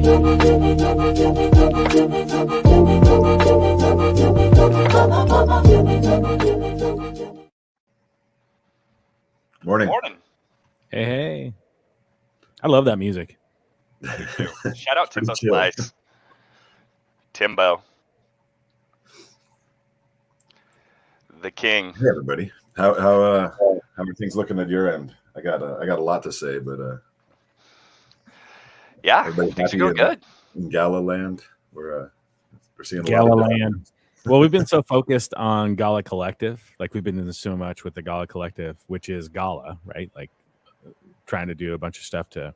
Morning. Morning. Hey. I love that music. Me too. Shout out Pretty Timbo chill. Slice. Timbo. The king. Hey everybody. How are things looking at your end? I got a lot to say, but Yeah, everybody things are happy going good. in Gala land. We're seeing a Gala lot of Land. Well, we've been so focused on Gala Collective. Like we've been doing so much with the Gala Collective, which is Gala, right? Like trying to do a bunch of stuff to,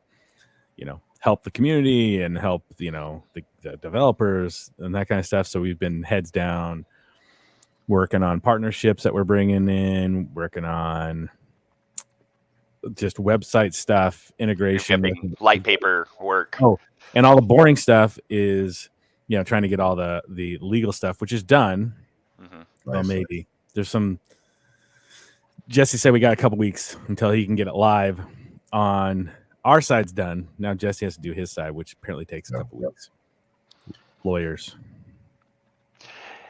help the community and help, the developers and that kind of stuff. So we've been heads down working on partnerships that we're bringing in, working on just website stuff, integration. Shipping, light paper work. Oh, and all the boring stuff is, trying to get all the legal stuff, which is done. Mm-hmm. Well, Nice. maybe there's some. Jesse said we got a couple weeks until he can get it live. On our side's done. Now Jesse has to do his side, which apparently takes a couple weeks. Lawyers.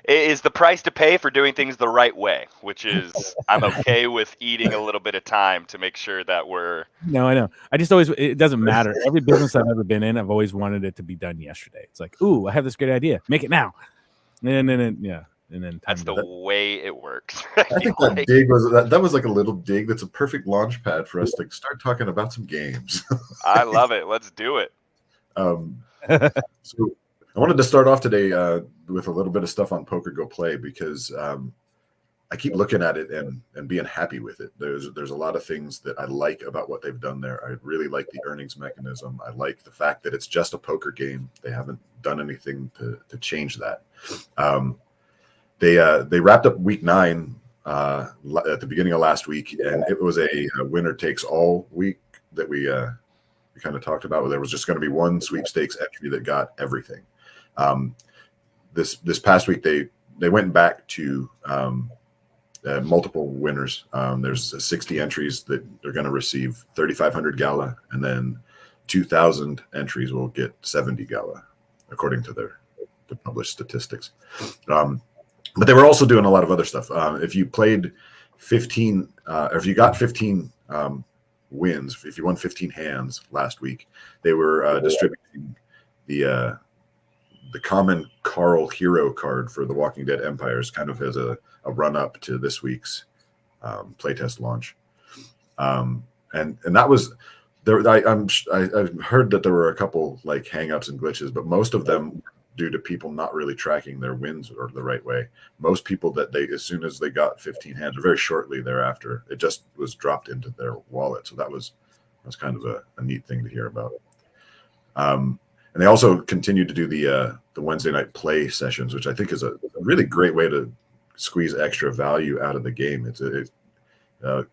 It is the price to pay for doing things the right way, which is I'm okay with eating a little bit of time to make sure that we're. No, I know. I just always, it doesn't matter. Every business I've ever been in, I've always wanted it to be done yesterday. It's like, ooh, I have this great idea. Make it now. And then yeah. And then that's the way it works. I think that dig was that was like a little dig. That's a perfect launch pad for us to start talking about some games. I love it. Let's do it. So I wanted to start off today with a little bit of stuff on Poker Go Play because I keep looking at it and being happy with it. There's a lot of things that I like about what they've done there. I really like the earnings mechanism. I like the fact that it's just a poker game. They haven't done anything to change that. They wrapped up week 9 at the beginning of last week, and it was a winner takes all week that we kind of talked about. Where there was just going to be one sweepstakes entry that got everything. This past week they went back to multiple winners. There's 60 entries that are going to receive 3,500 Gala, and then 2,000 entries will get 70 Gala, according to the published statistics. But they were also doing a lot of other stuff. If you played 15, or if you got 15 wins, if you won 15 hands last week, they were distributing the common Carl Hero card for the Walking Dead Empires, kind of as a run up to this week's playtest launch. And that was there. I've heard that there were a couple like hangups and glitches, but most of them due to people not really tracking their wins or the right way. Most people that as soon as they got 15 hands, or very shortly thereafter, it just was dropped into their wallet. So that was kind of a neat thing to hear about. And they also continued to do the Wednesday night play sessions, which I think is a really great way to squeeze extra value out of the game. It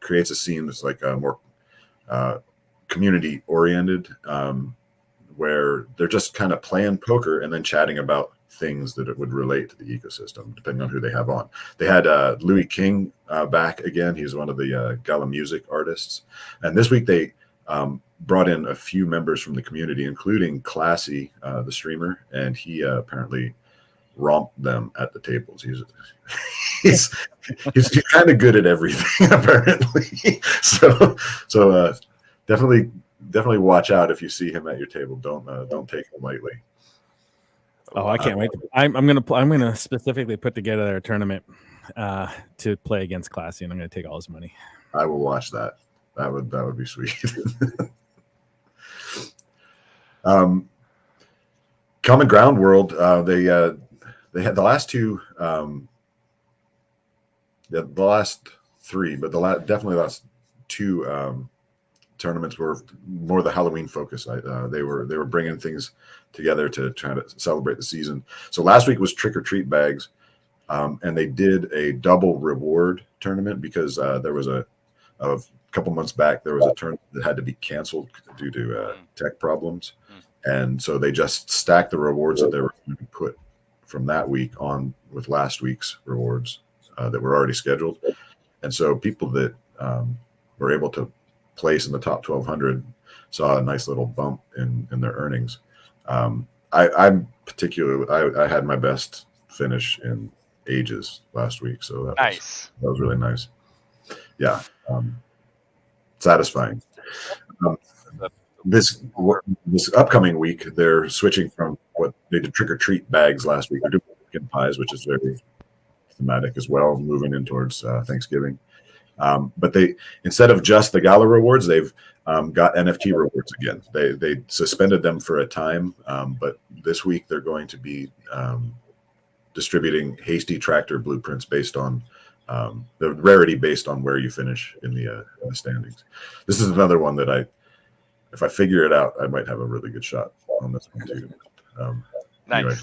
creates a scene that's like more community oriented, where they're just kind of playing poker and then chatting about things that it would relate to the ecosystem, depending on who they have on. They had Louis King back again. He's one of the Gala music artists. And this week they brought in a few members from the community, including Classy, the streamer, and he apparently romped them at the tables. He's kind of good at everything, apparently. So definitely watch out if you see him at your table. Don't take him lightly. Oh, I can't wait. I'm gonna specifically put together a tournament to play against Classy, and I'm gonna take all his money. I will watch that. That would be sweet. Common Ground World. They had the last two. The last three, but definitely the last two tournaments were more the Halloween focus. They were bringing things together to try to celebrate the season. So last week was Trick or Treat bags, and they did a double reward tournament because there was a couple months back there was a tournament that had to be canceled due to tech problems, and so they just stacked the rewards that they were going to put from that week on with last week's rewards that were already scheduled, and so people that were able to place in the top 1,200 saw a nice little bump in their earnings. I'm particularly, I had my best finish in ages last week, so Nice. that was really nice. Yeah, satisfying. This upcoming week, they're switching from what they did trick or treat bags last week. They're doing pumpkin pies, which is very thematic as well, moving in towards Thanksgiving. But they, instead of just the gala rewards, they've got NFT rewards again. They suspended them for a time, but this week they're going to be distributing hasty tractor blueprints based on the rarity based on where you finish in the standings. This is another one that if I figure it out, I might have a really good shot on this one too. Nice. Anyway,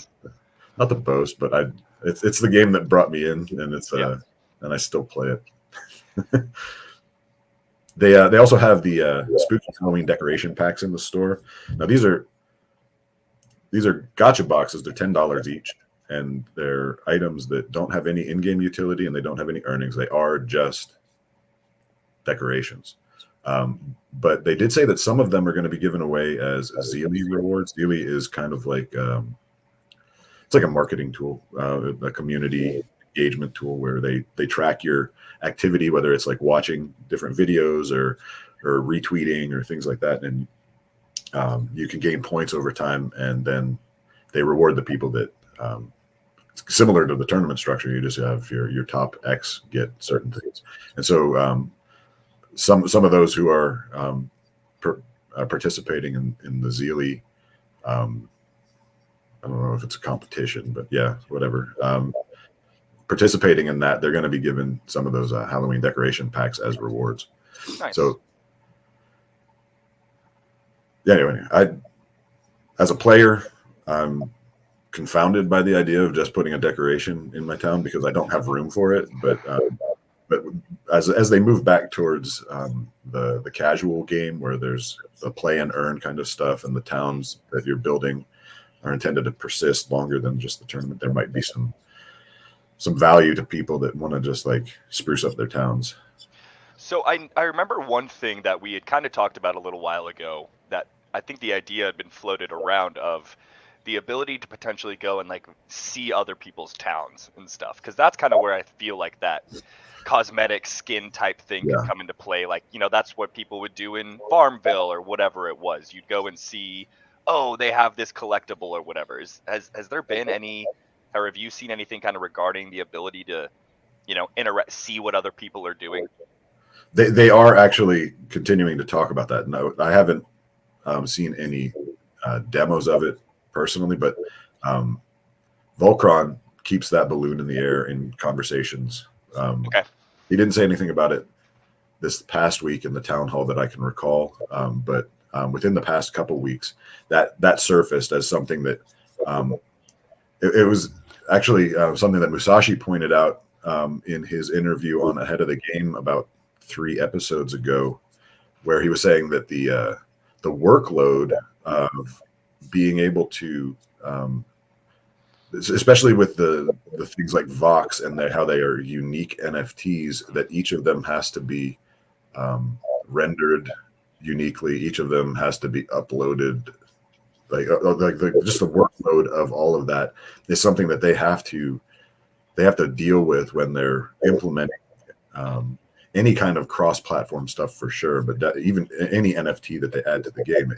not to boast, but it's the game that brought me in, and it's and I still play it. They also have the spooky Halloween decoration packs in the store. Now these are gotcha boxes. They're $10 each, and they're items that don't have any in-game utility and they don't have any earnings. They are just decorations. But they did say that some of them are going to be given away as Zeely rewards. Zeely is kind of like it's like a marketing tool, a community engagement tool where they track your activity, whether it's like watching different videos or retweeting or things like that, and you can gain points over time, and then they reward the people that it's similar to the tournament structure. You just have your top X get certain things, and so some of those who are participating in the Zeely, I don't know if it's a competition, but yeah, whatever. Participating in that, they're going to be given some of those Halloween decoration packs as rewards. Nice. So, yeah, anyway, as a player, I'm confounded by the idea of just putting a decoration in my town because I don't have room for it. But as they move back towards the casual game where there's the play and earn kind of stuff, and the towns that you're building are intended to persist longer than just the tournament, there might be some value to people that want to just like spruce up their towns. So I remember one thing that we had kind of talked about a little while ago that I think the idea had been floated around of the ability to potentially go and like see other people's towns and stuff, because that's kind of where I feel like that cosmetic skin type thing could come into play. Like, that's what people would do in Farmville or whatever it was. You'd go and see, oh, they have this collectible or whatever. Has there been any, or have you seen anything kind of regarding the ability to, see what other people are doing? They are actually continuing to talk about that. No, I haven't seen any demos of it personally, but Volcron keeps that balloon in the air in conversations. Okay. He didn't say anything about it this past week in the town hall that I can recall, but within the past couple weeks, that surfaced as something that it was actually something that Musashi pointed out in his interview on Ahead of the Game about 3 episodes ago, where he was saying that the workload of being able to especially with the things like Vox and how they are unique NFTs, that each of them has to be rendered uniquely. Each of them has to be uploaded. Just the workload of all of that is something that they have to deal with when they're implementing any kind of cross-platform stuff for sure. But even any NFT that they add to the game,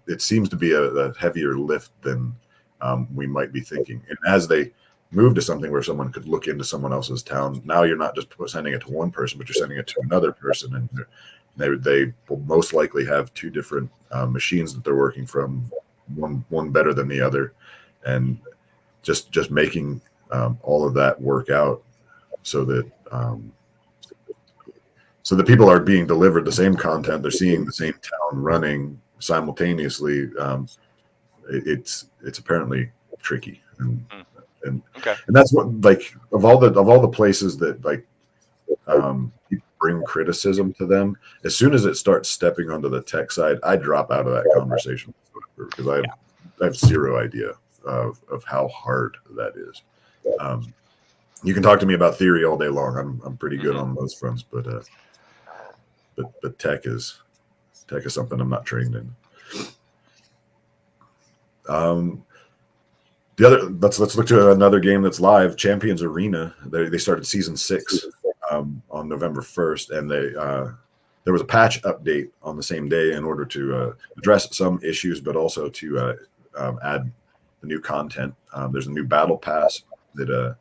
it seems to be a heavier lift than we might be thinking. And as they move to something where someone could look into someone else's town, now you're not just sending it to one person, but you're sending it to another person, and they will most likely have 2 different machines that they're working from, one better than the other, and just making all of that work out so that people are being delivered the same content, they're seeing the same town running simultaneously. It's apparently tricky, and that's what, like, of all the places that like people bring criticism to them, as soon as it starts stepping onto the tech side, I drop out of that conversation because I have zero idea of how hard that is. You can talk to me about theory all day long. I'm pretty good on those fronts, but tech is something I'm not trained in. The other, let's look to another game that's live. Champions Arena. They started season 6 on November 1st, and there was a patch update on the same day in order to address some issues, but also to add the new content. There's a new battle pass that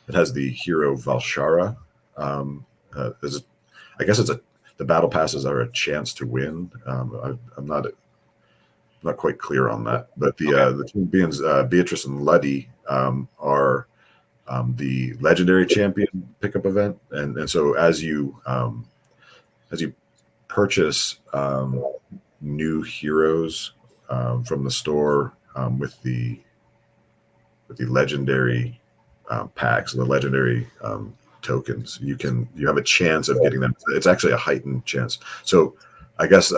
it has the hero Valshara. I guess the battle passes are a chance to win. I'm not quite clear on that, but the champions Beatrice and Luddy are the legendary champion pickup event, and so as you purchase new heroes from the store with the legendary packs, the legendary tokens, you have a chance of getting them. It's actually a heightened chance. So I guess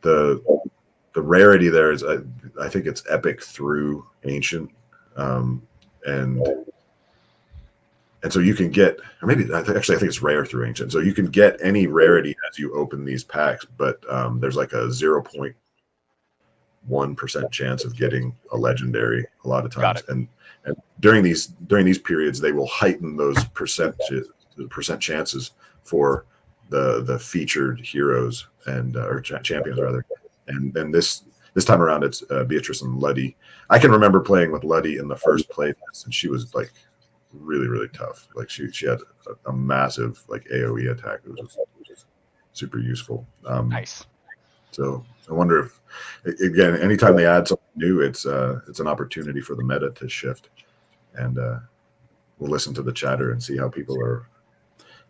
the rarity there is I think it's epic through ancient, and so you can get, or maybe I think it's rare through ancient. So you can get any rarity as you open these packs, but there's like a 0.1% chance of getting a legendary a lot of times. And during these periods, they will heighten those percent chances for the featured heroes and or champions rather. And this time around, it's Beatrice and Luddy. I can remember playing with Luddy in the first playtest, and she was like really, really tough. Like she had a massive like AoE attack. It was just super useful. Nice. So I wonder if, again, anytime they add something new, it's an opportunity for the meta to shift, and we'll listen to the chatter and see how people are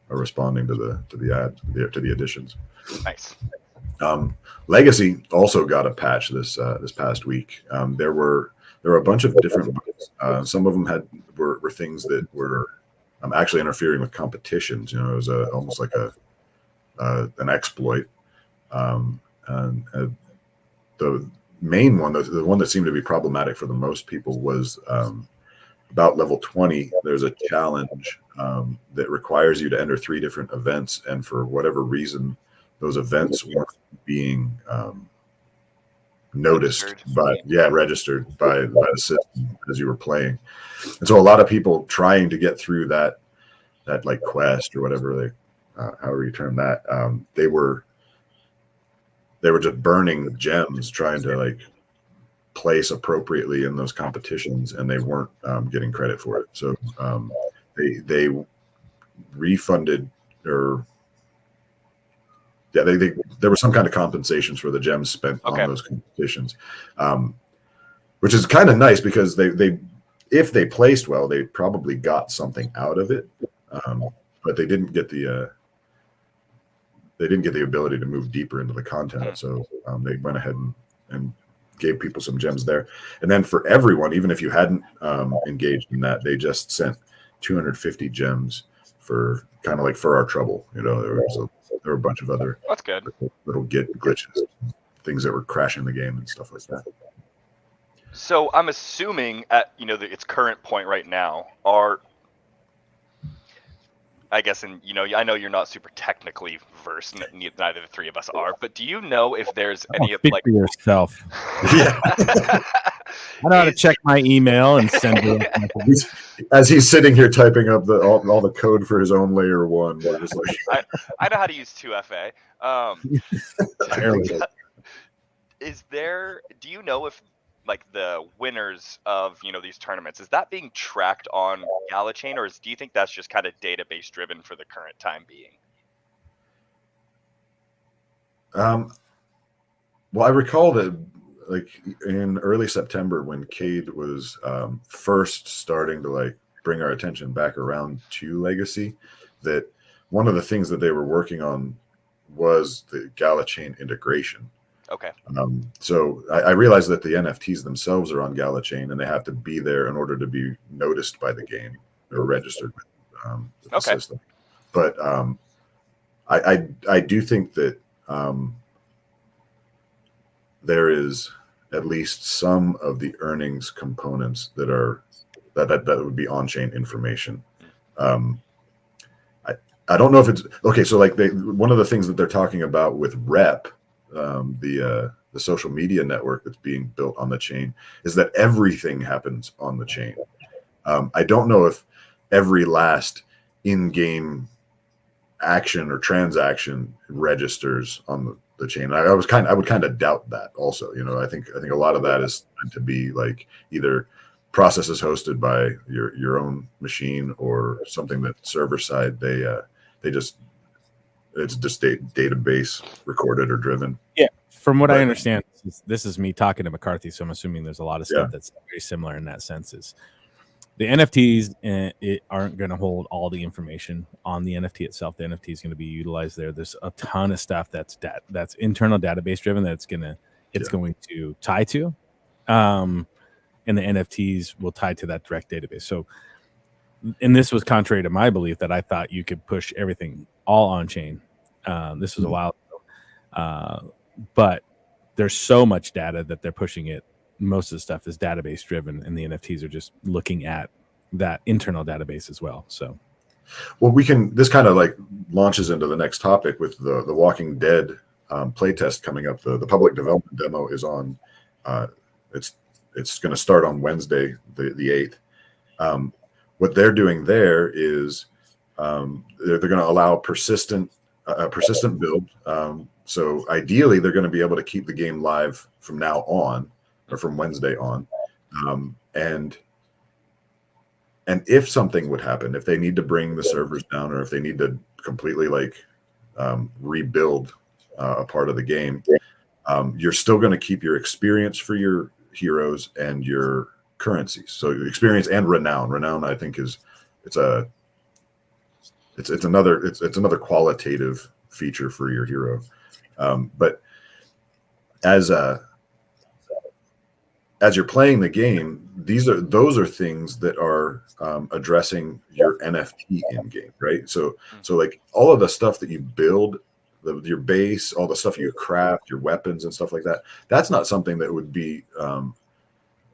responding to the additions. Nice. Legacy also got a patch this past week. There were a bunch of different bugs. Some of them were things that were actually interfering with competitions. You know, it was almost like an exploit. And the main one, the one that seemed to be problematic for the most people, was about level 20. There's a challenge that requires you to enter 3 different events, and for whatever reason, those events weren't being noticed registered by the system as you were playing. And so a lot of people trying to get through that like quest or whatever however you term that, they were just burning gems trying to like place appropriately in those competitions, and they weren't getting credit for it. So they refunded, or there was some kind of compensations for the gems spent on those competitions, which is kind of nice because they if they placed well, they probably got something out of it, but they didn't get the ability to move deeper into the content. So they went ahead and gave people some gems there. And then for everyone, even if you hadn't engaged in that, they just sent 250 gems for kind of like for our trouble. You know, there were a bunch of other that's good little glitches, things that were crashing the game and stuff like that. So I'm assuming at its current point right now, I guess, and I know you're not super technically versed, neither the three of us are, but do you know if there's any speak for yourself? Yeah. I know how to check my email and send it. As he's sitting here typing up all the code for his own layer 1. Just like... I know how to use 2FA. Do you know if like the winners of these tournaments, is that being tracked on Gala Chain, or do you think that's just kind of database driven for the current time being? Well, I recall that like in early September when Cade was first starting to like bring our attention back around to Legacy, that one of the things that they were working on was the Gala Chain integration. Okay. So I realized that the NFTs themselves are on Gala Chain, and they have to be there in order to be noticed by the game or registered with the system. But I do think that there is at least some of the earnings components that would be on-chain information. I don't know if it's okay. So like one of the things that they're talking about with Rep, the the social media network that's being built on the chain is that everything happens on the chain. I don't know if every last in-game action or transaction registers on the chain. I would kind of doubt that also. I think a lot of that is meant to be like either processes hosted by your own machine or something that server side they just it's just database recorded or driven. Yeah, from what I understand, this is me talking to McCarthy, so I'm assuming there's a lot of stuff Yeah. that's very similar in that sense. Is the NFTs aren't going to hold all the information on the NFT itself. The NFT is going to be utilized there. There's a ton of stuff that's internal database driven that it's going to tie to, and the NFTs will tie to that direct database. So, and this was contrary to my belief that I thought you could push everything all on chain. This was a while ago, but there's so much data that they're pushing it. Most of the stuff is database driven, and the NFTs are just looking at that internal database as well. So, well, this kind of like launches into the next topic with the Walking Dead playtest coming up. The public development demo is on. It's going to start on Wednesday, the 8th. What they're doing there is they're going to allow persistent build. So ideally, they're going to be able to keep the game live from now on, or from Wednesday on, and if something would happen, if they need to bring the servers down, or if they need to completely rebuild a part of the game, you're still going to keep your experience for your heroes and your currencies. So experience and renown. Renown, I think, it's another qualitative feature for your hero. But as you're playing the game, those are things that are addressing your NFT in game, right? So like all of the stuff that you build, your base, all the stuff you craft, your weapons and stuff like that, that's not something that would be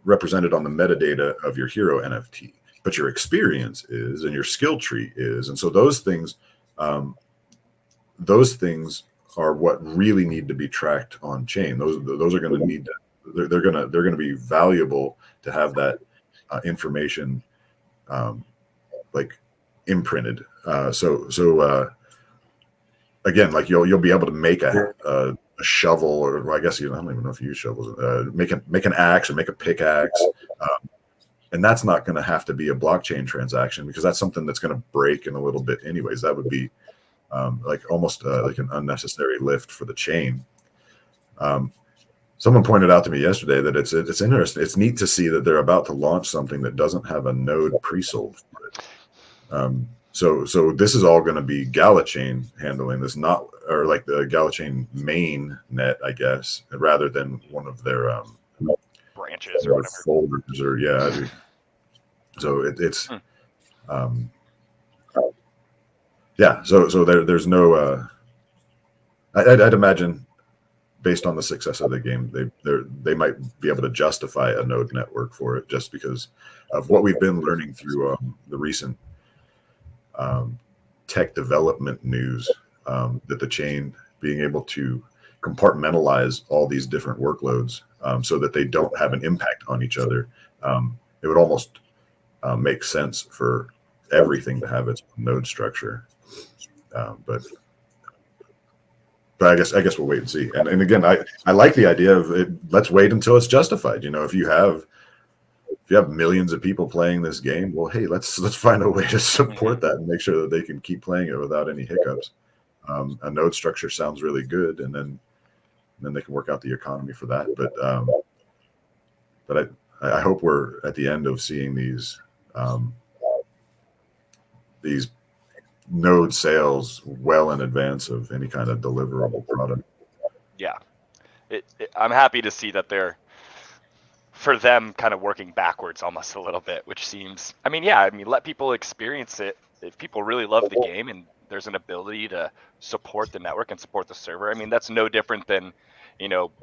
represented on the metadata of your hero NFT, but your experience is, and your skill tree is, and so those things are what really need to be tracked on chain. Those are going to need to. They're going to be valuable to have that information imprinted. So again, like you'll be able to make a shovel, or I guess I don't even know if you use shovels. Make an axe or make a pickaxe, and that's not going to have to be a blockchain transaction, because that's something that's going to break in a little bit anyways. That would be almost like an unnecessary lift for the chain. Someone pointed out to me yesterday that it's interesting. It's neat to see that they're about to launch something that doesn't have a node pre-sold for it. So this is all going to be Gala chain handling this, or like the Gala chain main net, I guess, rather than one of their branches or whatever folders, or So it's So there's no. I'd imagine, based on the success of the game, they might be able to justify a node network for it, just because of what we've been learning through the recent tech development news, that the chain being able to compartmentalize all these different workloads so that they don't have an impact on each other. It would almost make sense for everything to have its node structure. But I guess we'll wait and see. And again, I like the idea of it. Let's wait until it's justified. If you have millions of people playing this game, well, hey, let's find a way to support that and make sure that they can keep playing it without any hiccups. A node structure sounds really good, and then they can work out the economy for that. But I hope we're at the end of seeing these node sales well in advance of any kind of deliverable product. Yeah, I'm happy to see that they're, for them, kind of working backwards almost a little bit, which seems, let people experience it. If people really love the game and there's an ability to support the network and support the server, that's no different than,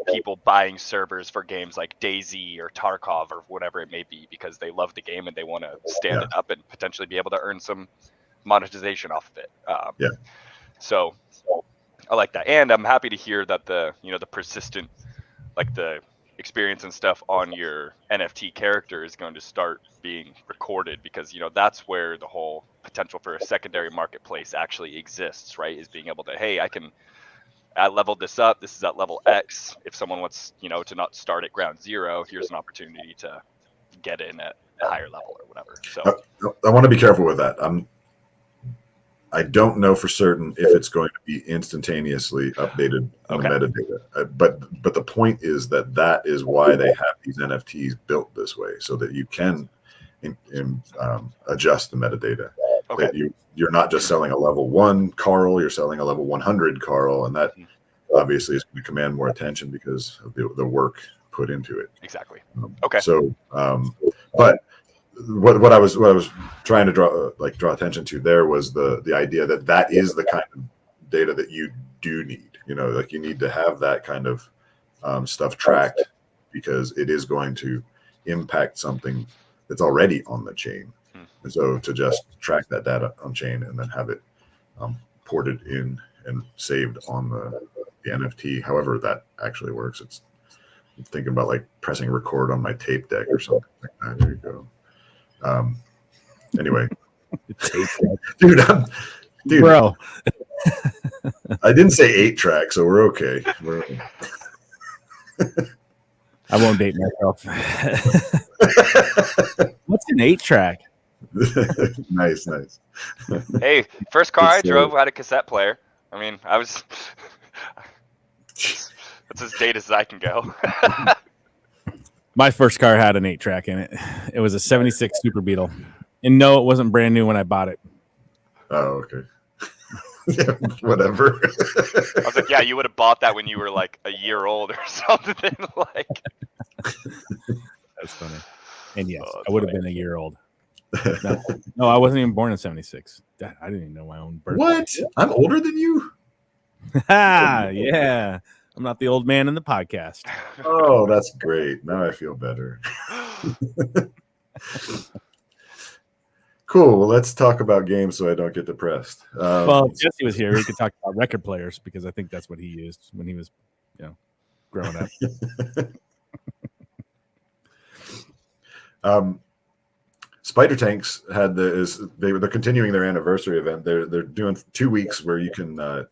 people buying servers for games like DayZ or Tarkov or whatever it may be, because they love the game and they want to stand it up and potentially be able to earn some monetization off of it. So I like that, and I'm happy to hear that the persistent like the experience and stuff on your NFT character is going to start being recorded, because that's where the whole potential for a secondary marketplace actually exists, right? Is being able to, hey, I leveled this up. This is at level X. If someone wants, to not start at ground zero, here's an opportunity to get in at a higher level or whatever. So I want to be careful with that. I don't know for certain if it's going to be instantaneously updated on the metadata. But the point is that is why they have these NFTs built this way, so that you can adjust the metadata. Okay. That you're not just selling a level 1 Carl, you're selling a level 100 Carl, and that obviously is going to command more attention because of the work put into it. Exactly. Okay. So, but what I was trying to draw attention to there was the idea that is the kind of data that you do need. Like you need to have that kind of stuff tracked, because it is going to impact something that's already on the chain. And so to just track that data on chain and then have it ported in and saved on the NFT, however that actually works. I'm thinking about like pressing record on my tape deck or something like that. There you go. Anyway, dude, bro. I didn't say 8-track, so we're okay. I won't date myself. What's an 8-track? Nice. Hey, first car I drove had a cassette player. I mean, I was. That's as dated as I can go. My first car had an 8-track in it. It was a 76 Super Beetle. And no, it wasn't brand new when I bought it. Oh, okay. Yeah, whatever. I was like, yeah, you would have bought that when you were like a year old or something. Like. That's funny. And yes, I would have been a year old. No, I wasn't even born in 76. I didn't even know my own birthday. What? I'm older than you? Yeah. I'm not the old man in the podcast. Oh, that's great. Now I feel better. Cool. Well, let's talk about games so I don't get depressed. Well, if Jesse was here, we could talk about record players, because I think that's what he used when he was, growing up. Spider Tanks had they're continuing their anniversary event. They're doing 2 weeks where you can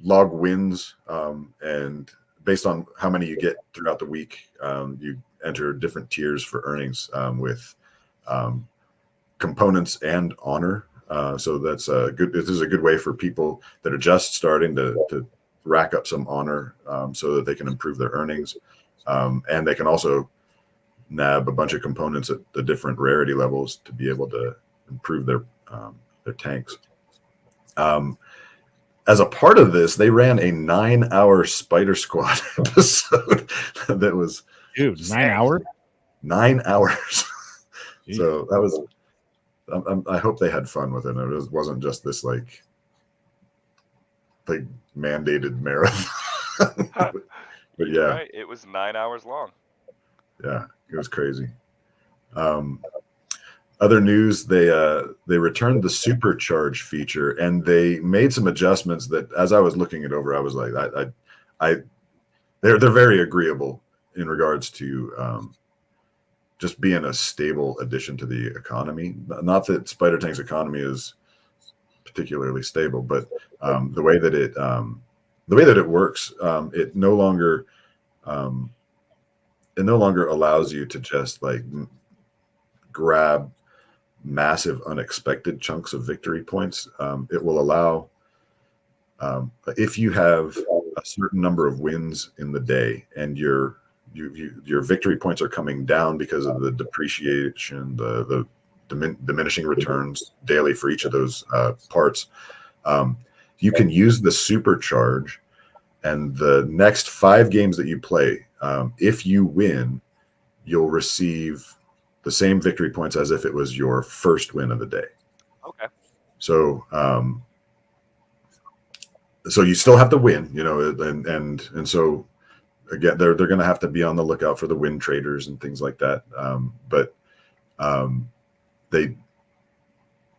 log wins, and based on how many you get throughout the week, you enter different tiers for earnings with components and honor. So that's good. This is a good way for people that are just starting to rack up some honor, so that they can improve their earnings, and they can also nab a bunch of components at the different rarity levels to be able to improve their tanks. As a part of this, they ran a 9-hour Spider Squad episode that was 9 hours. 9 hours. So that was. I hope they had fun with it. It wasn't just this like mandated marathon. But yeah, right. It was 9 hours long. Yeah, it was crazy. Other news, they returned the supercharge feature, and they made some adjustments that, as I was looking it over, I was like, they're very agreeable in regards to just being a stable addition to the economy. Not that Spider Tank's economy is particularly stable, but the way that it works, it no longer allows you to just like grab massive unexpected chunks of victory points. It will allow, if you have a certain number of wins in the day and your victory points are coming down because of the depreciation, the diminishing returns daily for each of those parts, you can use the supercharge, and the next 5 games that you play, if you win, you'll receive the same victory points as if it was your first win of the day. Okay. So, so you still have to win, and so again, they're going to have to be on the lookout for the win traders and things like that. But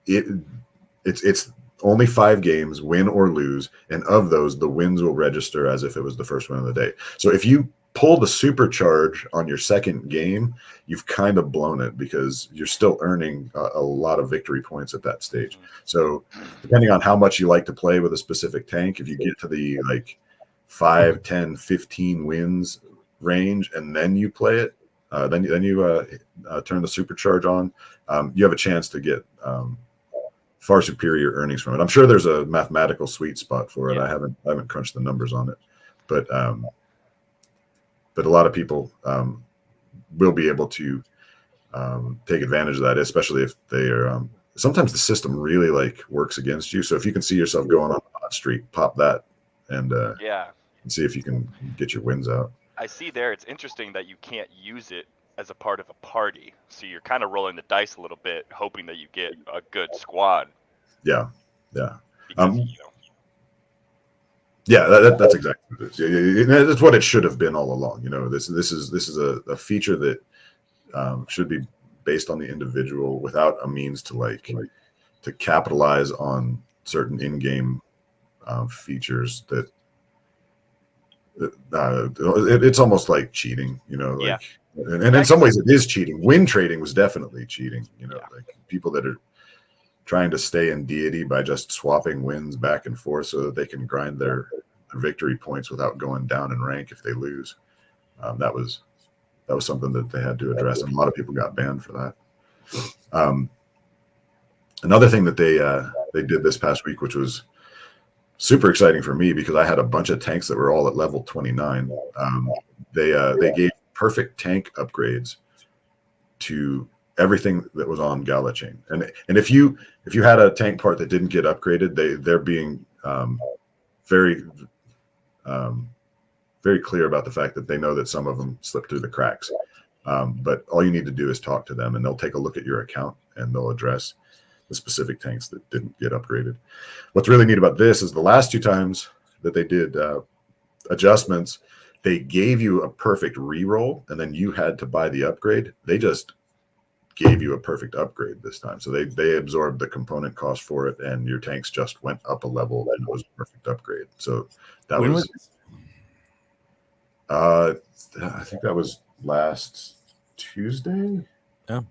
it's only 5 games, win or lose, and of those, the wins will register as if it was the first win of the day. So if you pull the supercharge on your second game, you've kind of blown it because you're still earning a lot of victory points at that stage. So depending on how much you like to play with a specific tank, if you get to the like 5, 10, 15 wins range and then you play it, then you turn the supercharge on, you have a chance to get far superior earnings from it. I'm sure there's a mathematical sweet spot for it. I haven't crunched the numbers on it, but a lot of people will be able to take advantage of that, especially if they are. Sometimes the system really like works against you. So if you can see yourself going on a hot streak, pop that and see if you can get your wins out. I see there. It's interesting that you can't use it as a part of a party. So you're kind of rolling the dice a little bit, hoping that you get a good squad. Yeah. Because, yeah, that's exactly what it is. That's what it should have been all along. This is a feature that should be based on the individual without a means to to capitalize on certain in-game features that it's almost like cheating. And in some ways it is cheating. Win trading was definitely cheating. Like people that are trying to stay in deity by just swapping wins back and forth so that they can grind their victory points without going down in rank if they lose. That was something that they had to address, and a lot of people got banned for that. Another thing that they did this past week, which was super exciting for me because I had a bunch of tanks that were all at level 29. They gave perfect tank upgrades to everything that was on Gala chain, and if you had a tank part that didn't get upgraded, they're being very very clear about the fact that they know that some of them slip through the cracks. But all you need to do is talk to them, and they'll take a look at your account and they'll address the specific tanks that didn't get upgraded. What's really neat about this is the last 2 times that they did adjustments, they gave you a perfect reroll, and then you had to buy the upgrade. They just gave you a perfect upgrade this time. So they absorbed the component cost for it, and your tanks just went up a level, and it was a perfect upgrade. So that was I think that was last Tuesday. Oh,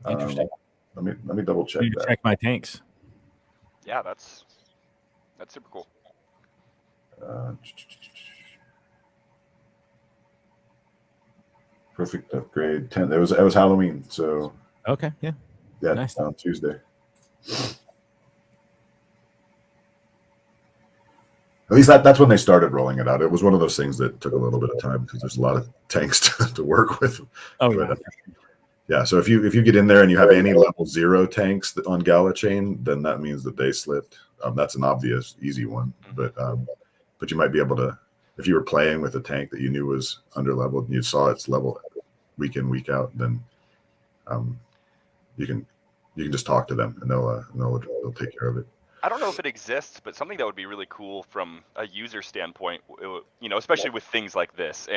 interesting. Let me double check that. Check my tanks. Yeah, that's super cool. Perfect upgrade 10. It was Halloween, so okay, yeah, nice. On Tuesday. At least that's when they started rolling it out. It was one of those things that took a little bit of time because there's a lot of tanks to work with. Yeah. So if you get in there and you have any level 0 tanks on Gala chain, then that means that they slipped. That's an obvious, easy one. But you might be able to, if you were playing with a tank that you knew was under leveled and you saw its level week in, week out, then you can just talk to them and they'll take care of it. I don't know if it exists, but something that would be really cool from a user standpoint, especially with things like this,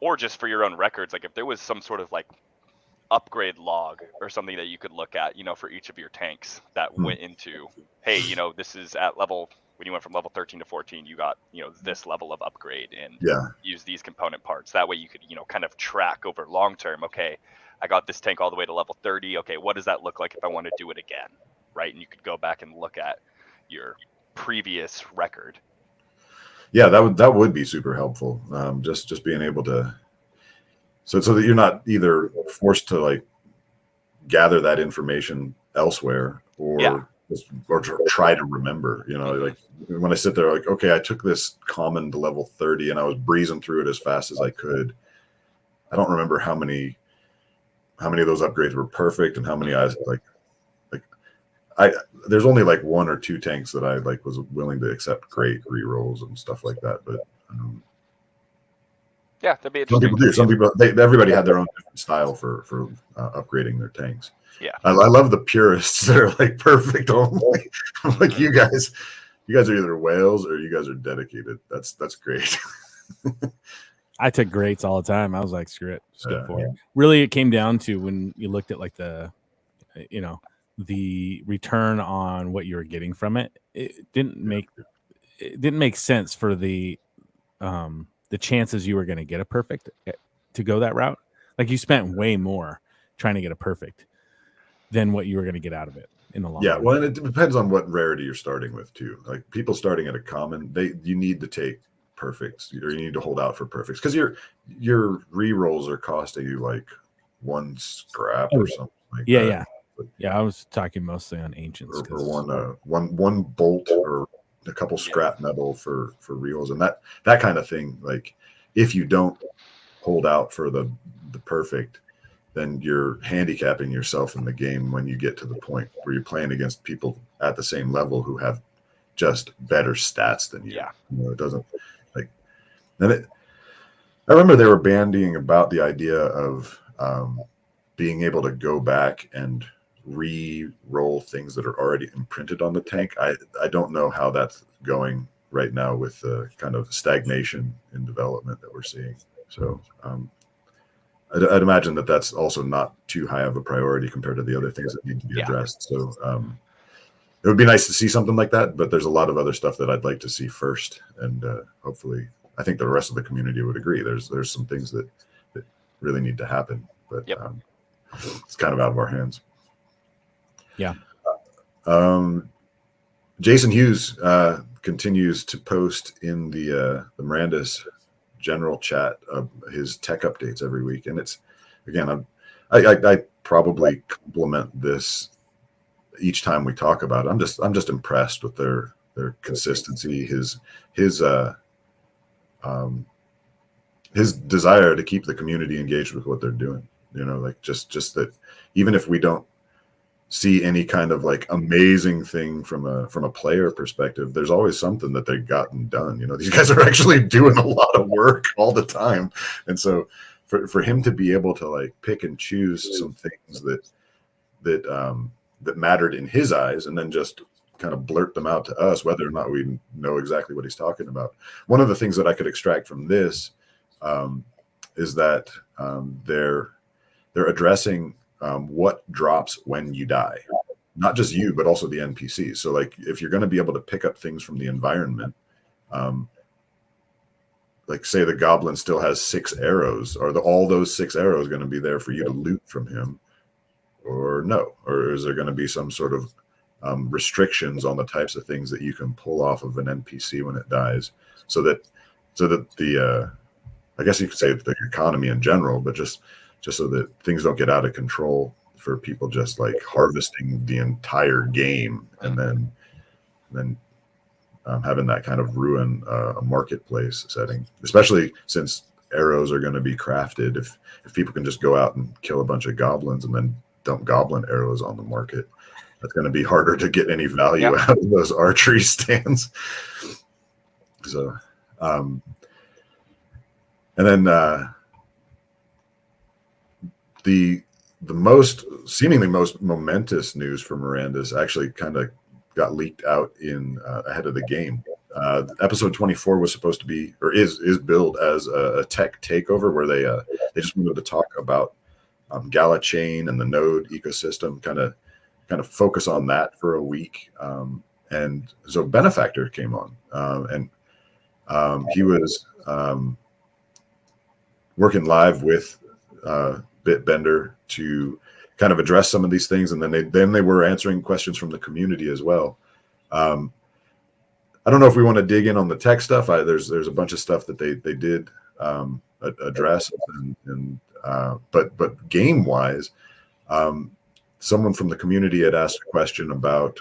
or just for your own records, like if there was some sort of like upgrade log or something that you could look at, for each of your tanks that went into, hey, this is at level, when you went from level 13 to 14, you got, this level of upgrade and use these component parts. That way you could, kind of track over long term. Okay, I got this tank all the way to level 30. Okay, what does that look like if I want to do it again? Right, and you could go back and look at your previous record. Yeah, that would be super helpful. Just being able to, so that you're not either forced to like gather that information elsewhere or try to remember. Like when I sit there, like, okay, I took this common to level 30 and I was breezing through it as fast as I could. I don't remember how many of those upgrades were perfect and how many I there's only like 1 or 2 tanks that I like was willing to accept great rerolls and stuff like that. But that'd be interesting. Some people do. Everybody had their own different style for upgrading their tanks. Yeah, I love the purists that are like perfect only. I'm like, you guys are either whales or you guys are dedicated. That's great. I took greats all the time. I was like, screw it, just go for it. Really, it came down to when you looked at like the return on what you were getting from it. It didn't make sense for the the chances you were going to get a perfect to go that route. Like you spent way more trying to get a perfect than what you were going to get out of it in the long run. Well, and it depends on what rarity you're starting with too. Like people starting at a common, you need to take perfects, or you need to hold out for perfects, because your re-rolls are costing you like 1 scrap or something like that. Yeah, I was talking mostly on ancients, or one bolt or a couple scrap metal for re-rolls, and that kind of thing. Like if you don't hold out for the perfect, then you're handicapping yourself in the game when you get to the point where you're playing against people at the same level who have just better stats than you. Yeah. You know, it doesn't like. And I remember they were bandying about the idea of being able to go back and re-roll things that are already imprinted on the tank. I don't know how that's going right now with the kind of stagnation in development that we're seeing. So I'd imagine that that's also not too high of a priority compared to the other things that need to be addressed. So it would be nice to see something like that, but there's a lot of other stuff that I'd like to see first, and hopefully, I think the rest of the community would agree. There's some things that really need to happen, but it's kind of out of our hands. Yeah. Jason Hughes continues to post in the Mirandus general chat of his tech updates every week, and it's, again, I probably compliment this each time we talk about it. I'm just impressed with their consistency, his desire to keep the community engaged with what they're doing. You know, like just that even if we don't see any kind of like amazing thing from a player perspective, there's always something that they've gotten done. You know, these guys are actually doing a lot of work all the time, and so for him to be able to like pick and choose some things that mattered in his eyes, and then just kind of blurt them out to us, whether or not we know exactly what he's talking about. One of the things that I could extract from this is that they're addressing what drops when you die, not just you, but also the NPCs. So like if you're going to be able to pick up things from the environment, like say the goblin still has 6 arrows, are all those 6 arrows going to be there for you to loot from him, or no? Or is there going to be some sort of restrictions on the types of things that you can pull off of an NPC when it dies, so that the I guess you could say the economy in general, but just so that things don't get out of control for people just like harvesting the entire game and then having that kind of ruin a marketplace setting, especially since arrows are going to be crafted. If people can just go out and kill a bunch of goblins and then dump goblin arrows on the market, that's going to be harder to get any value out of those archery stands. So, and then the seemingly most momentous news for Miranda's actually kind of got leaked out in ahead of the game. Episode 24 was supposed to be, or is billed as a tech takeover, where they just wanted to talk about Gala chain and the node ecosystem, kind of focus on that for a week. And so Benefactor came on, and he was working live with Bitbender to kind of address some of these things, and then they were answering questions from the community as well. I don't know if we want to dig in on the tech stuff. There's a bunch of stuff that they did address, but game wise, someone from the community had asked a question about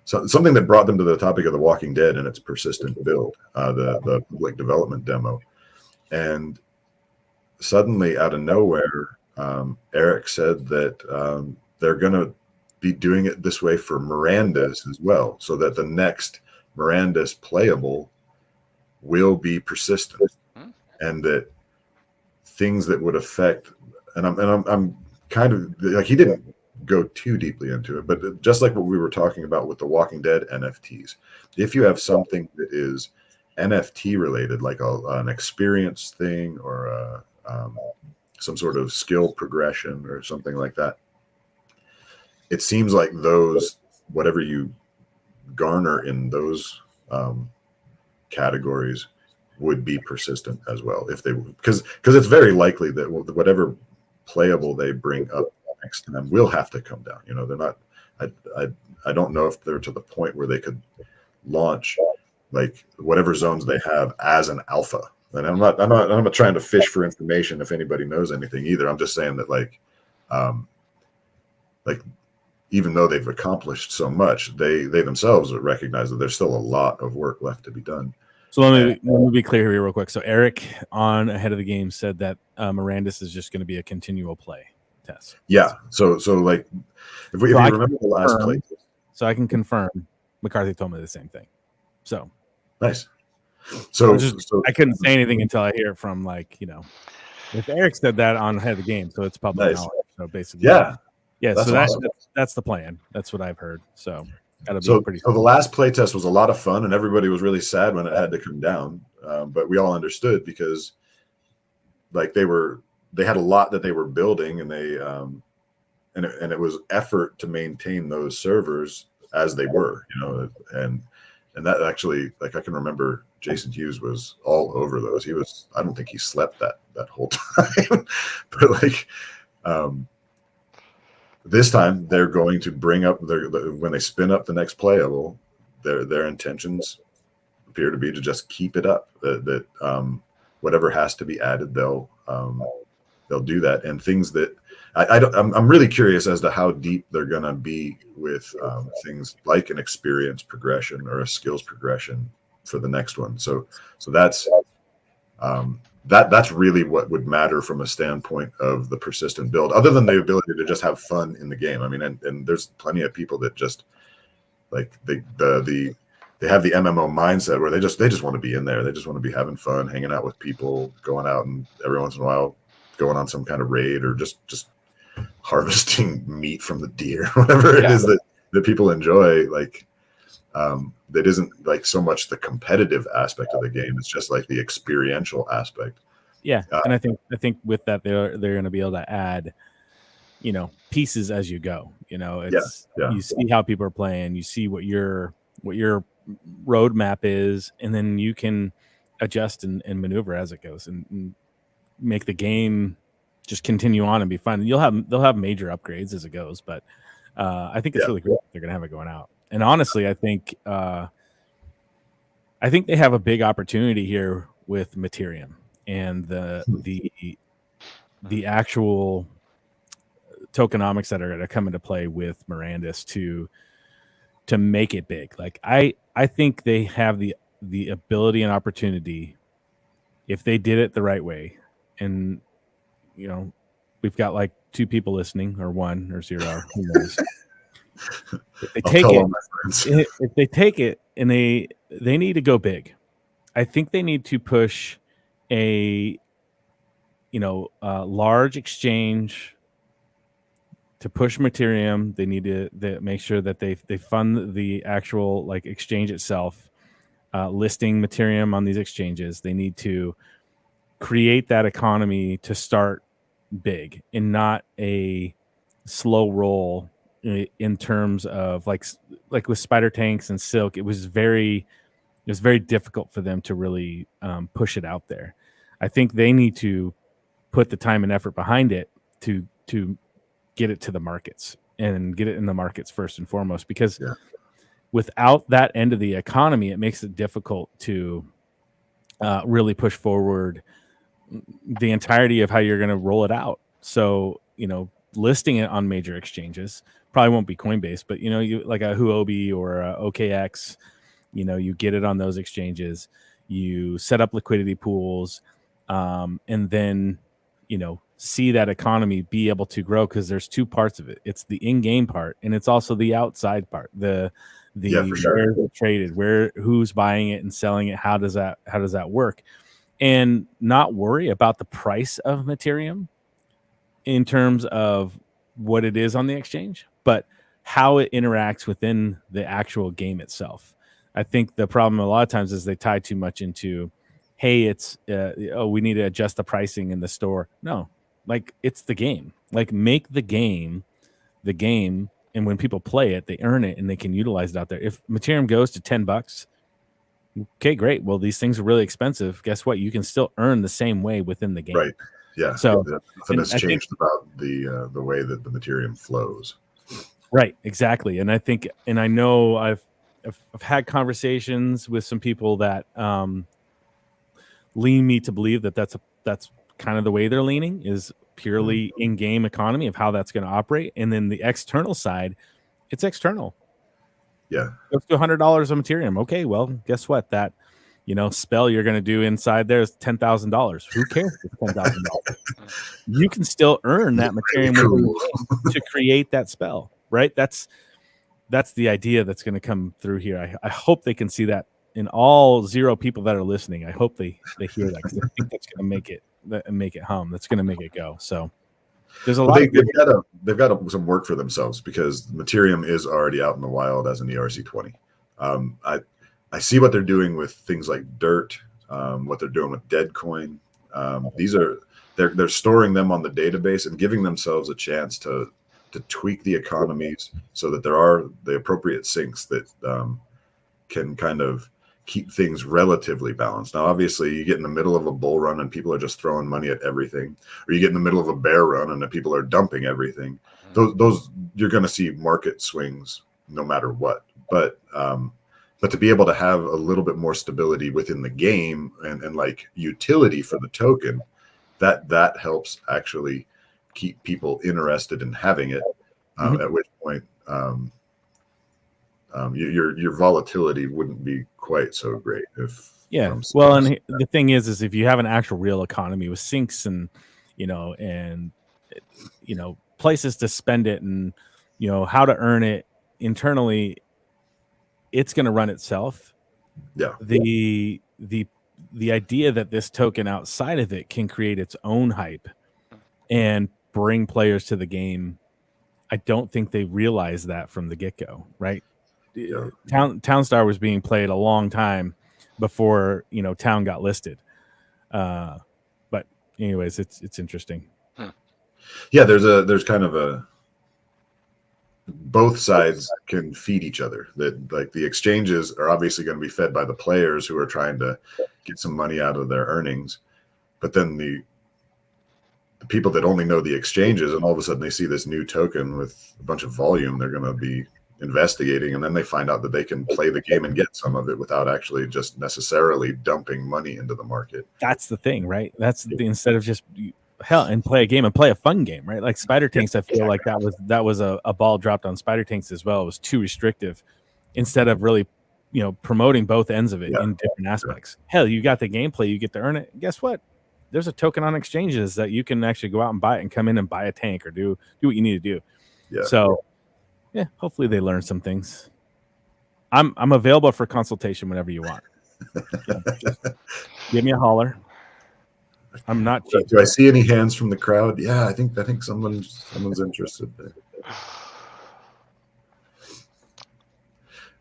something that brought them to the topic of The Walking Dead and its persistent build, the public development demo, and suddenly out of nowhere, Eric said that they're going to be doing it this way for Miranda's as well, so that the next Miranda's playable will be persistent, and that things that would affect, and I'm kind of like, he didn't go too deeply into it, but just like what we were talking about with the Walking Dead NFTs, if you have something that is NFT related, like an experience thing, or some sort of skill progression or something like that, it seems like those, whatever you garner in those categories, would be persistent as well if they, because it's very likely that whatever playable they bring up next time will have to come down. They're not. I don't know if they're to the point where they could launch like whatever zones they have as an alpha. And I'm not trying to fish for information if anybody knows anything either. I'm just saying that like even though they've accomplished so much, they themselves recognize that there's still a lot of work left to be done. So let me be clear here real quick. So Eric on Ahead of the Game said that Mirandus is just going to be a continual play test. Yeah. So like if you remember the last play. So I can confirm McCarthy told me the same thing. So nice. So I couldn't say anything until I hear it from if Eric said that on Ahead of the Game, so it's public knowledge. So basically, yeah. That's so awesome. that's the plan. That's what I've heard. So that'll be pretty. So the last play test was a lot of fun, and everybody was really sad when it had to come down. But we all understood because, like, they had a lot that they were building, and they and it was effort to maintain those servers as they were, and that actually, like, I can remember Jason Hughes was all over those. I don't think he slept that whole time, but like. This time they're going to bring up when they spin up the next playable, their intentions appear to be to just keep it up. That whatever has to be added, they'll do that. And things that I'm really curious as to how deep they're going to be with things like an experience progression or a skills progression for the next one. So that's. That's really what would matter from a standpoint of the persistent build, other than the ability to just have fun in the game. I mean, and there's plenty of people that just like they have the MMO mindset where they just want to be in there. They just want to be having fun, hanging out with people, going out and every once in a while going on some kind of raid or just harvesting meat from the deer, whatever it is that people enjoy. Like, that isn't like so much the competitive aspect of the game. It's just like the experiential aspect. Yeah. And I think with that, they're going to be able to add, pieces as you go, it's, you see how people are playing, you see what your roadmap is, and then you can adjust and maneuver as it goes and make the game just continue on and be fun. They'll have major upgrades as it goes, but I think it's really great they're going to have it going out. And honestly, I think they have a big opportunity here with Materium and the actual tokenomics that are going to come into play with Mirandus to make it big. Like I think they have the ability and opportunity if they did it the right way. And we've got like 2 people listening, or 1 or 0. Who knows? If they take it and they need to go big. I think they need to push a large exchange to push Materium. They need to make sure that they fund the actual like exchange itself, listing Materium on these exchanges. They need to create that economy to start big and not a slow roll in terms of like with Spider Tanks and Silk. It was very difficult for them to really push it out there. I think they need to put the time and effort behind it to get it to the markets and get it in the markets first and foremost, because without that end of the economy, it makes it difficult to really push forward the entirety of how you're going to roll it out. So, listing it on major exchanges probably won't be Coinbase, but you like a Huobi or a OKX, you get it on those exchanges, you set up liquidity pools, and then, see that economy be able to grow, because there's 2 parts of it. It's the in-game part, and it's also the outside part. The for sure. Where it's traded, who's buying it and selling it, how does that work? And not worry about the price of Materium in terms of what it is on the exchange, but how it interacts within the actual game itself. I think the problem a lot of times is they tie too much into, hey, it's we need to adjust the pricing in the store. No, like, it's the game. Like, make the game, and when people play it, they earn it and they can utilize it out there. If Materium goes to $10, Okay, great. Well, these things are really expensive. Guess what? You can still earn the same way within the game. Right. Yeah. So Nothing has I think changed about the way that the materium flows. right, exactly. And I think, and I know I've had conversations with some people that lean me to believe that that's kind of the way they're leaning is purely in-game economy of how that's going to operate. And then the external side, it's external. Yeah. Let's do $100 of Materium. Okay, well, guess what? That spell you're going to do inside there is $10,000. Who cares if it's $10,000? You can still earn that Materium within the game to create that spell, right? That's the idea that's going to come through here. I hope they can see that in all 0 people that are listening. I hope they hear that because I think that's going to make it hum. That's going to make it go. So there's a lot. They've got some work for themselves because Materium is already out in the wild as an ERC20. I see what they're doing with things like Dirt, what they're doing with Dead Coin. They're storing them on the database and giving themselves a chance to tweak the economies so that there are the appropriate syncs that can kind of keep things relatively balanced. Now, obviously, you get in the middle of a bull run and people are just throwing money at everything, or you get in the middle of a bear run and the people are dumping everything. Those you're going to see market swings no matter what. But to be able to have a little bit more stability within the game and like utility for the token, that helps actually keep people interested in having it. At which point, your volatility wouldn't be quite so great if. Yeah. Well, and the thing is if you have an actual real economy with sinks and places to spend it and how to earn it internally, it's going to run itself. Yeah. The idea that this token outside of it can create its own hype and bring players to the game, I don't think they realized that from the get-go, right? Yeah. Townstar was being played a long time before Town got listed. But anyways, it's interesting. Yeah, there's kind of a both sides can feed each other. That like the exchanges are obviously going to be fed by the players who are trying to get some money out of their earnings, but then the people that only know the exchanges and all of a sudden they see this new token with a bunch of volume, they're going to be investigating, and then they find out that they can play the game and get some of it without actually just necessarily dumping money into the market. That's the thing, right? That's instead of just and play a game and play a fun game, right? Like Spider Tanks, I feel like that was a ball dropped on Spider Tanks as well. It was too restrictive instead of really promoting both ends of it in different aspects. Hell, you got the gameplay, you get to earn it. Guess what? There's a token on exchanges that you can actually go out and buy it and come in and buy a tank or do what you need to do. Yeah. So yeah, hopefully they learn some things. I'm available for consultation whenever you want. Just give me a holler. I'm not cheap. Do I see any hands from the crowd? Yeah, I think someone's interested there.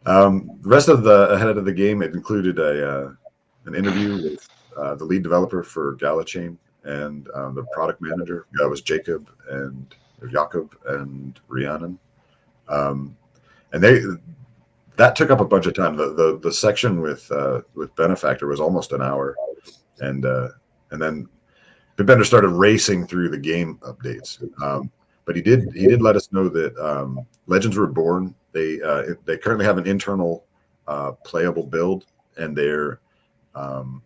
The rest of the ahead of the game, it included an interview with the lead developer for Gala Chain and the product manager. That was Jacob and Rhiannon. And that took up a bunch of time. The section with Benefactor was almost an hour, and then Bender started racing through the game updates. But he did let us know that Legends Reborn they currently have an internal playable build, and they're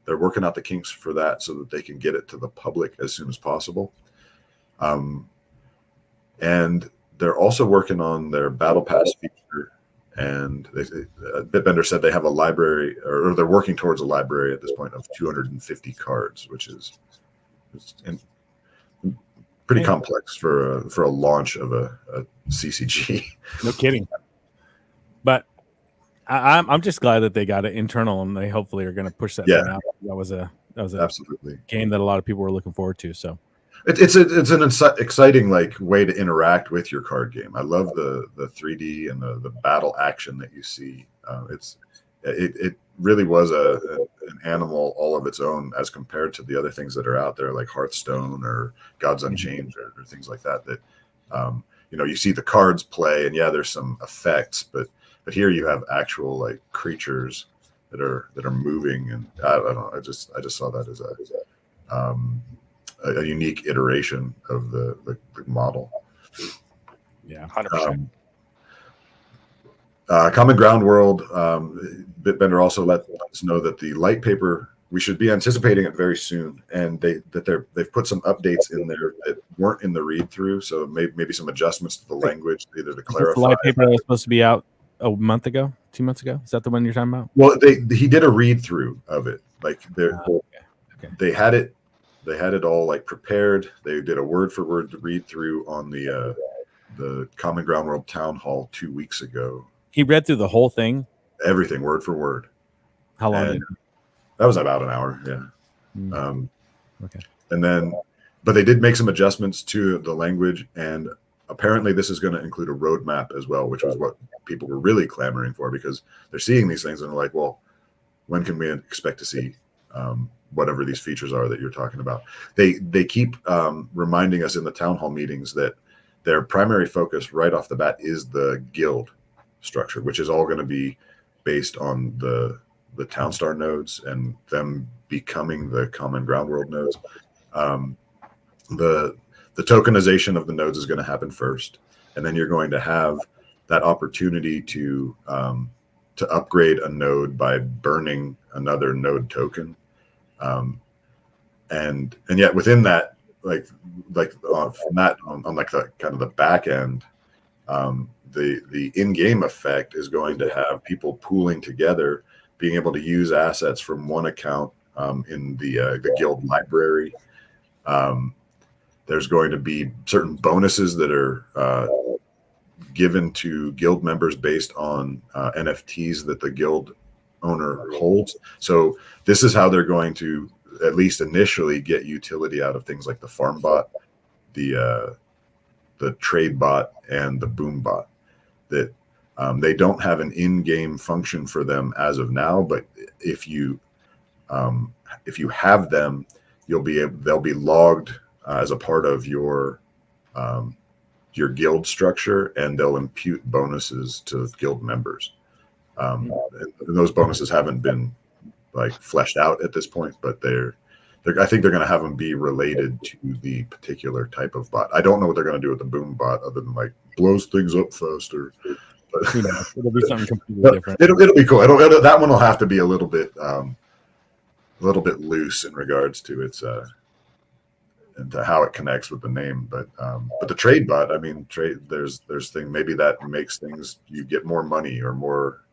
working out the kinks for that so that they can get it to the public as soon as possible. And they're also working on their Battle Pass feature, and Bitbender said they have a library, or they're working towards a library at this point of 250 cards, which is pretty complex for a launch of a CCG. No kidding. But I'm just glad that they got it internal, and they hopefully are going to push that thing out. That was a absolutely game that a lot of people were looking forward to. So. It's an exciting way to interact with your card game. I love the 3D and the battle action that you see. It really was an animal all of its own as compared to the other things that are out there like Hearthstone or Gods Unchained or things like that. That you see the cards play, and there's some effects, but here you have actual like creatures that are moving, and I don't know. I just saw that as a unique iteration of the model. Yeah. 100%. Common Ground World, Bitbender also let us know that the light paper, we should be anticipating it very soon, and they've put some updates in there that weren't in the read through, so maybe some adjustments to the language, either to clarify. The light paper that was supposed to be out a month ago, 2 months ago. Is that the one you're talking about? Well, he did a read through of it, like Okay. they had it all like prepared. They did a word for word read through on the Common Ground World Town Hall 2 weeks ago. He read through the whole thing, everything word for word. How long? That was about an hour. Yeah. Okay. And then, but they did make some adjustments to the language, and apparently this is going to include a roadmap as well, which was what people were really clamoring for, because they're seeing these things and they're like, well, when can we expect to see whatever these features are that you're talking about? They keep reminding us in the town hall meetings that their primary focus right off the bat is the guild structure, which is all going to be based on the Townstar nodes and them becoming the Common Ground World nodes. The tokenization of the nodes is going to happen first, and then you're going to have that opportunity to upgrade a node by burning another node token, and yet within that, from that on like the kind of the back end, the in-game effect is going to have people pooling together, being able to use assets from one account in the guild library. There's going to be certain bonuses that are given to guild members based on NFTs that the guild owner holds. So this is how they're going to, at least initially, get utility out of things like the farm bot, the trade bot, and the boom bot. That they don't have an in-game function for them as of now, but if you have them, they'll be logged as a part of your guild structure, and they'll impute bonuses to guild members. And those bonuses haven't been like fleshed out at this point, but I think they're going to have them be related to the particular type of bot. I don't know what they're going to do with the boom bot other than like blows things up faster. But it'll be something completely different. It'll be cool. That one will have to be a little bit loose in regards to its and to how it connects with the name. But the trade bot, I mean, there's thing maybe that makes things, you get more money or more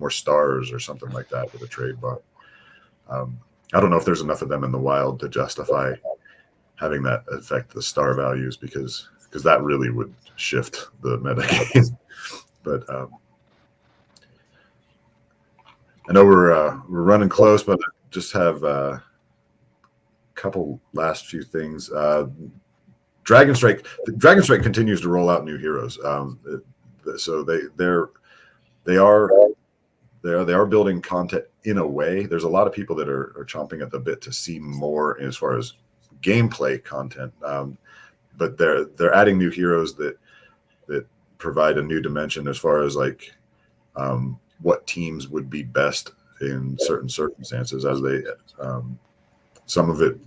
stars or something like that with a trade bot. I don't know if there's enough of them in the wild to justify having that affect the star values, because that really would shift the meta game. But I know we're running close, but I just have a couple last few things. Dragon Strike continues to roll out new heroes. So they are building content in a way. There's a lot of people that are chomping at the bit to see more as far as gameplay content. But they're adding new heroes that provide a new dimension as far as like what teams would be best in certain circumstances, as they some of it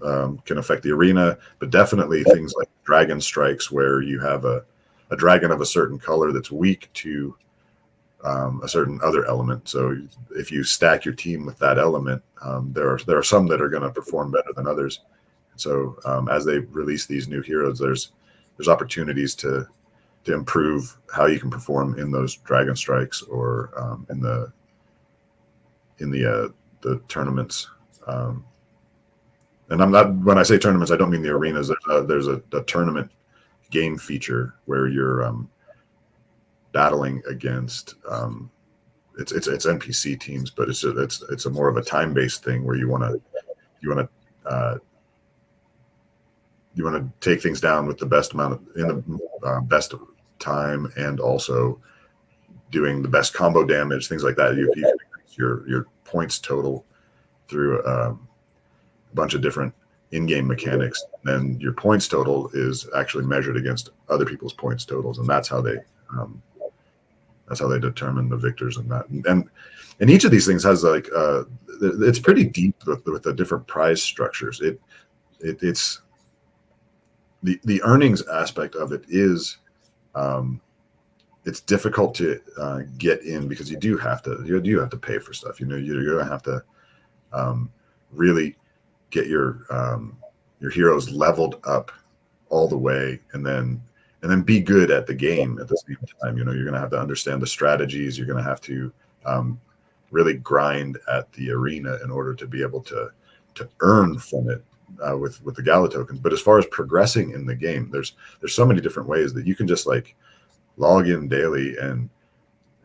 can affect the arena, but definitely things like dragon strikes, where you have a dragon of a certain color that's weak to a certain other element. So if you stack your team with that element, there are some that are going to perform better than others. So as they release these new heroes, there's opportunities to improve how you can perform in those dragon strikes or in the tournaments. And I'm not, when I say tournaments, I don't mean the arenas. There's a tournament game feature where you're battling against it's NPC teams, but it's a more of a time-based thing where you want to take things down with the best amount in the best time, and also doing the best combo damage, things like that. You increase your points total through a bunch of different in-game mechanics. Then your points total is actually measured against other people's points totals, and that's how they That's how they determine the victors in that. And each of these things has like it's pretty deep with the different prize structures. It's the earnings aspect of it is it's difficult to get in because you do have to pay for stuff. You're gonna have to really get your heroes leveled up all the way, and then be good at the game at the same time. You're going to have to understand the strategies. You're going to have to really grind at the arena in order to be able to earn from it with the Gala tokens. But as far as progressing in the game, there's so many different ways that you can just like log in daily and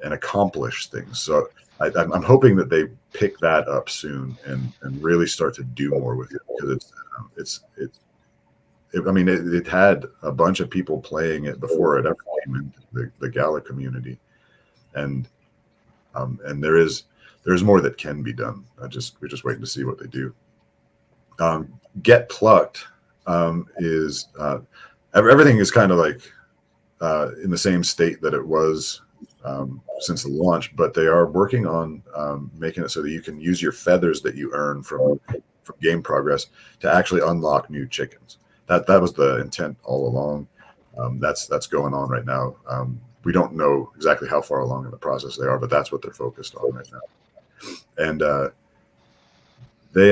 accomplish things. So I'm hoping that they pick that up soon and really start to do more with it, because it had a bunch of people playing it before it ever came into the Gala community, and there's more that can be done. We're just waiting to see what they do. Get Plucked is everything is kind of like in the same state that it was since the launch, but they are working on making it so that you can use your feathers that you earn from game progress to actually unlock new chickens. That was the intent all along. That's going on right now. We don't know exactly how far along in the process they are, but that's what they're focused on right now. And they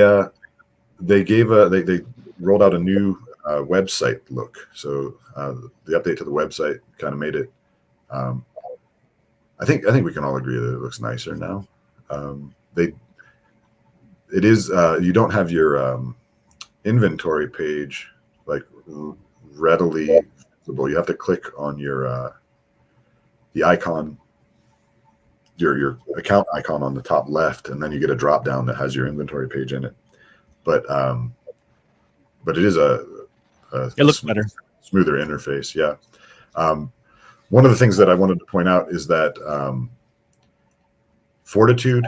rolled out a new website look. So the update to the website kind of made it. I think we can all agree that it looks nicer now. It is you don't have your inventory page like readily visible. You have to click on your the icon, your account icon on the top left, and then you get a drop down that has your inventory page in it. But it is it looks better, smoother interface. Yeah. One of the things that I wanted to point out is that Fortitude,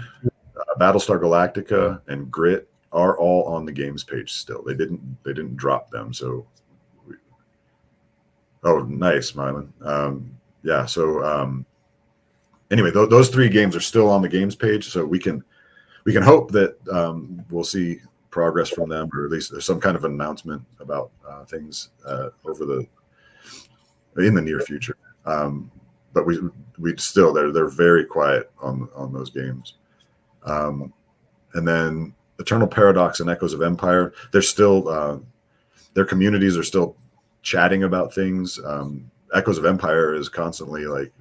Battlestar Galactica, and Grit are all on the games page still. They didn't drop them. So, nice, Mylan. Yeah. So anyway, those three games are still on the games page. So we can hope that we'll see progress from them, or at least there's some kind of announcement about things in the near future. But we still they're very quiet on those games. And then Eternal Paradox and Echoes of Empire, they're still their communities are still chatting about things. Echoes of Empire is constantly like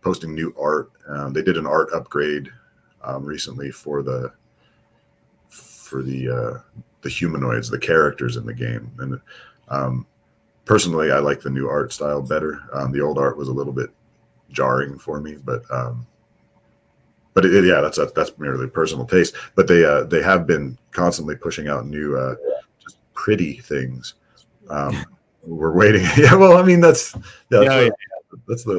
posting new art. They did an art upgrade recently for the humanoids, the characters in the game, and personally, I like the new art style better. The old art was a little bit jarring for me, but that's merely personal taste. But they have been constantly pushing out new, just pretty things. We're waiting. Yeah, well, I mean that's the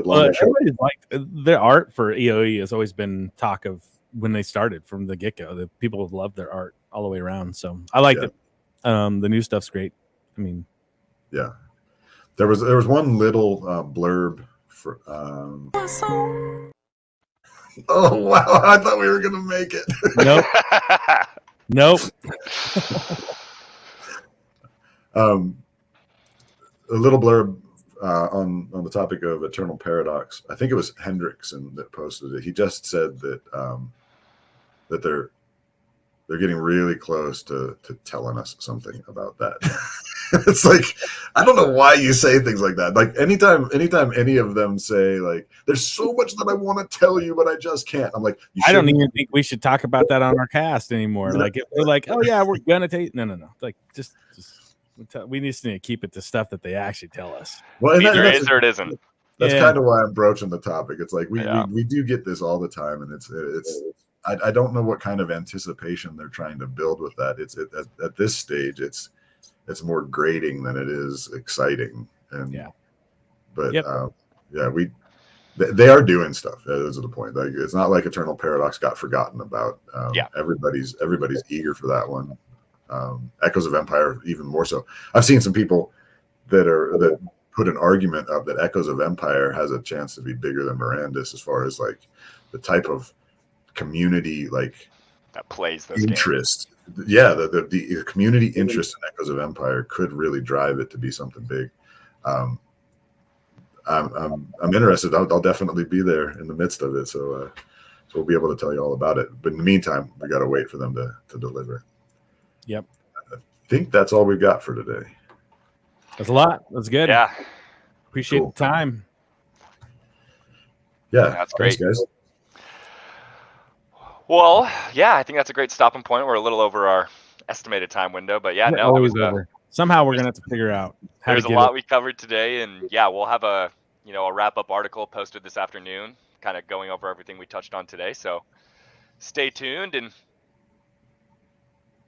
long and short. Everybody's liked their art for EOE has always been talk of when they started from the get go. That people have loved their art all the way around. So I liked it. The new stuff's great. I mean, yeah. There was one little blurb for. Oh wow! I thought we were gonna make it. Nope. A little blurb on the topic of Eternal Paradox. I think it was Hendrickson that posted it. He just said that that they're getting really close to telling us something about that. It's like, I don't know why you say things like that. Like anytime any of them say like, there's so much that I want to tell you, but I just can't. I'm like, I don't even think we should talk about that on our cast anymore. Like if they're like, oh yeah, we're gonna take no. Like just we need to keep it to stuff that they actually tell us. Well, either is or it isn't. That's kind of why I'm broaching the topic. It's like we do get this all the time, and it's I don't know what kind of anticipation they're trying to build with that. It's at this stage, it's more grating than it is exciting. And they are doing stuff. Those are the point. Like it's not like Eternal Paradox got forgotten about. Everybody's eager for that one. Echoes of Empire even more so. I've seen some people that put an argument up that Echoes of Empire has a chance to be bigger than Mirandus as far as like the type of community like that plays those games. interest. Yeah, the community interest in Echoes of Empire could really drive it to be something big. I'm interested. I'll definitely be there in the midst of it, so we'll be able to tell you all about it. But in the meantime, we got to wait for them to deliver it. Yep. I think that's all we've got for today. That's a lot. That's good. Yeah. Appreciate Cool. the time. Yeah, that's great, guys. Well, yeah, I think that's a great stopping point. We're a little over our estimated time window, but yeah, no, always over. Somehow we're gonna have to figure out how there's to a get lot it. we covered today, and yeah, we'll have a wrap up article posted this afternoon, kind of going over everything we touched on today. So stay tuned, and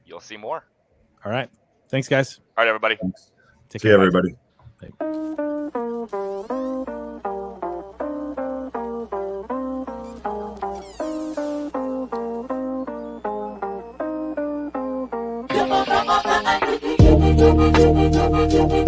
you'll see more. All right. Thanks, guys. All right, everybody. Take See care. you, everybody. Bye.